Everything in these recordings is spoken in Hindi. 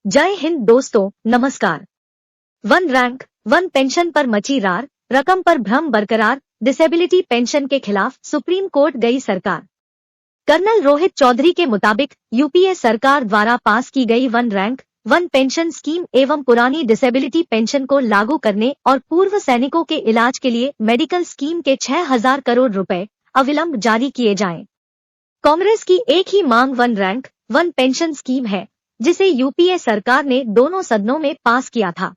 जय हिंद दोस्तों, नमस्कार। वन रैंक वन पेंशन पर मची रार, रकम पर भ्रम बरकरार, डिसेबिलिटी पेंशन के खिलाफ सुप्रीम कोर्ट गई सरकार। कर्नल रोहित चौधरी के मुताबिक यूपीए सरकार द्वारा पास की गई one rank one pension scheme एवं पुरानी डिसेबिलिटी पेंशन को लागू करने और पूर्व सैनिकों के इलाज के लिए मेडिकल स्कीम के 6,000 करोड़ रुपए अविलंब जारी किए जाएं। कांग्रेस की एक ही मांग one rank one pension scheme है, जिसे यूपीए सरकार ने दोनों सदनों में पास किया था।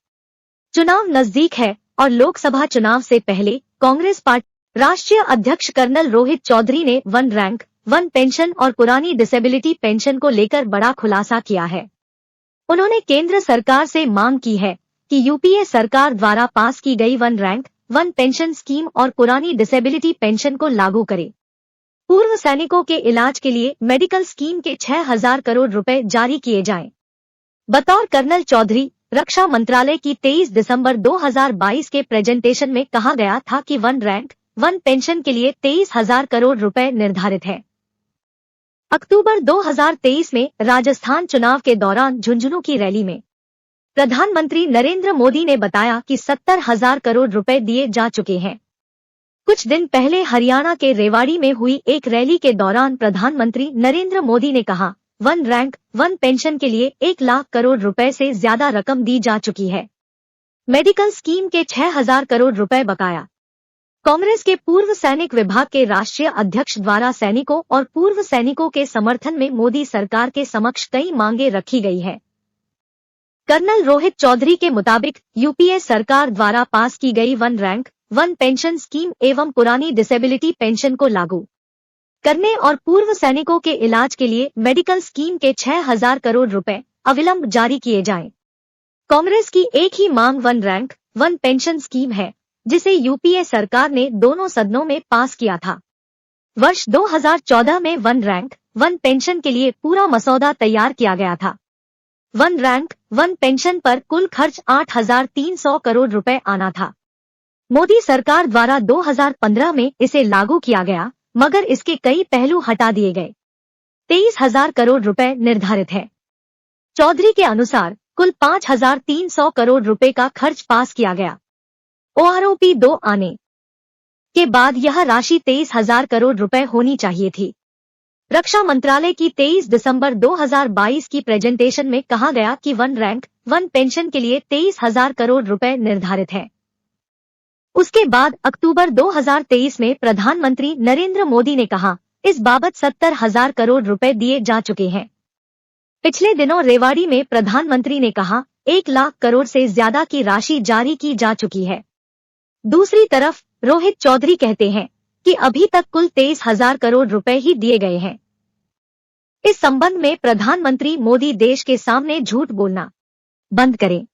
चुनाव नजदीक है और लोकसभा चुनाव से पहले कांग्रेस पार्टी राष्ट्रीय अध्यक्ष कर्नल रोहित चौधरी ने वन रैंक वन पेंशन और पुरानी डिसेबिलिटी पेंशन को लेकर बड़ा खुलासा किया है। उन्होंने केंद्र सरकार से मांग की है कि यूपीए सरकार द्वारा पास की गई one rank one pension scheme और पुरानी डिसेबिलिटी पेंशन को लागू करे। पूर्व सैनिकों के इलाज के लिए मेडिकल स्कीम के 6,000 करोड़ रुपए जारी किए जाएं। बतौर कर्नल चौधरी, रक्षा मंत्रालय की 23 दिसंबर 2022 के प्रेजेंटेशन में कहा गया था कि वन रैंक वन पेंशन के लिए 23,000 करोड़ रुपए निर्धारित है। अक्टूबर 2023 में राजस्थान चुनाव के दौरान झुंझुनू की रैली में प्रधानमंत्री नरेंद्र मोदी ने बताया कि 70,000 करोड़ रुपए दिए जा चुके हैं। कुछ दिन पहले हरियाणा के रेवाड़ी में हुई एक रैली के दौरान प्रधानमंत्री नरेंद्र मोदी ने कहा, वन रैंक वन पेंशन के लिए 1 लाख करोड़ रुपए से ज्यादा रकम दी जा चुकी है। मेडिकल स्कीम के 6,000 करोड़ रुपए बकाया। कांग्रेस के पूर्व सैनिक विभाग के राष्ट्रीय अध्यक्ष द्वारा सैनिकों और पूर्व सैनिकों के समर्थन में मोदी सरकार के समक्ष कई मांगे रखी गई है। कर्नल रोहित चौधरी के मुताबिक यूपीए सरकार द्वारा पास की गई one rank one pension scheme एवं पुरानी डिसेबिलिटी पेंशन को लागू करने और पूर्व सैनिकों के इलाज के लिए मेडिकल स्कीम के 6,000 करोड़ रुपए अविलंब जारी किए जाएं। कांग्रेस की एक ही मांग one rank one pension scheme है, जिसे यूपीए सरकार ने दोनों सदनों में पास किया था। वर्ष 2014 में वन रैंक वन पेंशन के लिए पूरा मसौदा तैयार किया गया था। वन रैंक वन पेंशन पर कुल खर्च 8,300 करोड़ रुपए आना था। मोदी सरकार द्वारा 2015 में इसे लागू किया गया, मगर इसके कई पहलू हटा दिए गए। 23,000 करोड़ रुपए निर्धारित है। चौधरी के अनुसार कुल 5,300 करोड़ रुपए का खर्च पास किया गया। ओआरओपी 2 आने के बाद यह राशि 23,000 करोड़ रुपए होनी चाहिए थी। रक्षा मंत्रालय की 23 दिसंबर 2022 की प्रेजेंटेशन में कहा गया कि वन रैंक वन पेंशन के लिए 23,000 करोड़ रुपए निर्धारित है। उसके बाद अक्टूबर 2023 में प्रधानमंत्री नरेंद्र मोदी ने कहा, इस बाबत 70,000 करोड़ रुपए दिए जा चुके हैं। पिछले दिनों रेवाड़ी में प्रधानमंत्री ने कहा, 1 लाख करोड़ से ज्यादा की राशि जारी की जा चुकी है। दूसरी तरफ रोहित चौधरी कहते हैं कि अभी तक कुल 23,000 करोड़ रुपए ही दिए गए हैं। इस संबंध में प्रधानमंत्री मोदी देश के सामने झूठ बोलना बंद करें।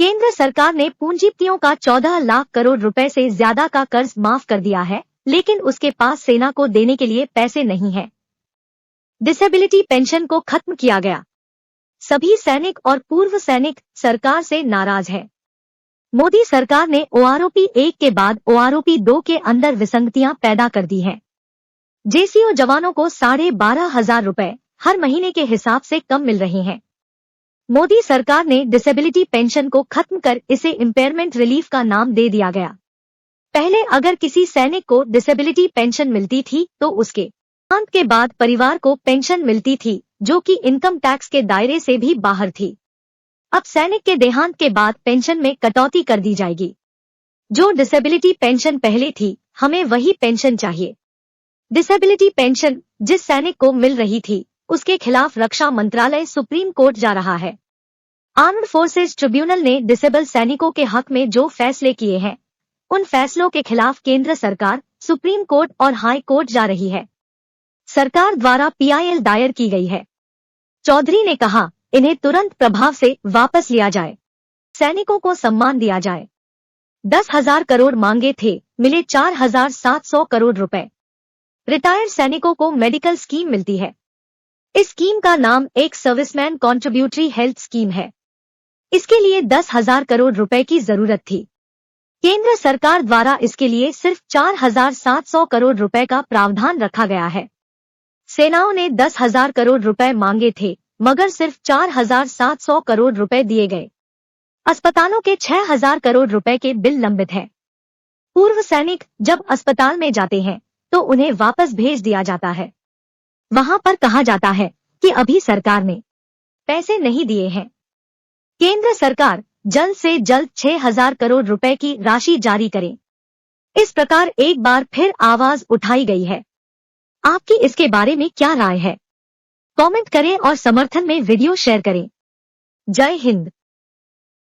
केंद्र सरकार ने पूंजीपतियों का 14 लाख करोड़ रुपए से ज्यादा का कर्ज माफ कर दिया है, लेकिन उसके पास सेना को देने के लिए पैसे नहीं है। डिसेबिलिटी पेंशन को खत्म किया गया। सभी सैनिक और पूर्व सैनिक सरकार से नाराज है। मोदी सरकार ने ओआरओपी 1 के बाद ओआरओपी 2 के अंदर विसंगतियां पैदा कर दी हैं। जेसीओ जवानों को 12,500 रुपए हर महीने के हिसाब से कम मिल रहे हैं। मोदी सरकार ने डिसेबिलिटी पेंशन को खत्म कर इसे इम्पेयरमेंट रिलीफ का नाम दे दिया गया। पहले अगर किसी सैनिक को डिसेबिलिटी पेंशन मिलती थी तो उसके देहांत के बाद परिवार को पेंशन मिलती थी, जो कि इनकम टैक्स के दायरे से भी बाहर थी। अब सैनिक के देहांत के बाद पेंशन में कटौती कर दी जाएगी। जो डिसेबिलिटी पेंशन पहले थी, हमें वही पेंशन चाहिए। डिसेबिलिटी पेंशन जिस सैनिक को मिल रही थी, उसके खिलाफ रक्षा मंत्रालय सुप्रीम कोर्ट जा रहा है। आर्म्ड फोर्सेज ट्रिब्यूनल ने डिसेबल सैनिकों के हक में जो फैसले किए हैं, उन फैसलों के खिलाफ केंद्र सरकार सुप्रीम कोर्ट और हाई कोर्ट जा रही है। सरकार द्वारा पीआईएल दायर की गई है। चौधरी ने कहा, इन्हें तुरंत प्रभाव से वापस लिया जाए। सैनिकों को सम्मान दिया जाए। 10,000 करोड़ मांगे थे, मिले 4,700 करोड़ रुपए। रिटायर्ड सैनिकों को मेडिकल स्कीम मिलती है। इस स्कीम का नाम एक सर्विसमैन कॉन्ट्रीब्यूटरी हेल्थ स्कीम है। इसके लिए 10,000 करोड़ रुपए की जरूरत थी। केंद्र सरकार द्वारा इसके लिए सिर्फ 4,700 करोड़ रुपए का प्रावधान रखा गया है। सेनाओं ने 10,000 करोड़ रुपए मांगे थे, मगर सिर्फ 4,700 करोड़ रुपए दिए गए। अस्पतालों के 6,000 करोड़ रुपए के बिल लंबित हैं। पूर्व सैनिक जब अस्पताल में जाते हैं तो उन्हें वापस भेज दिया जाता है। वहां पर कहा जाता है कि अभी सरकार ने पैसे नहीं दिए हैं। केंद्र सरकार जल्द से जल्द 6,000 करोड़ रुपए की राशि जारी करे। इस प्रकार एक बार फिर आवाज उठाई गई है। आपकी इसके बारे में क्या राय है? कमेंट करें और समर्थन में वीडियो शेयर करें। जय हिंद।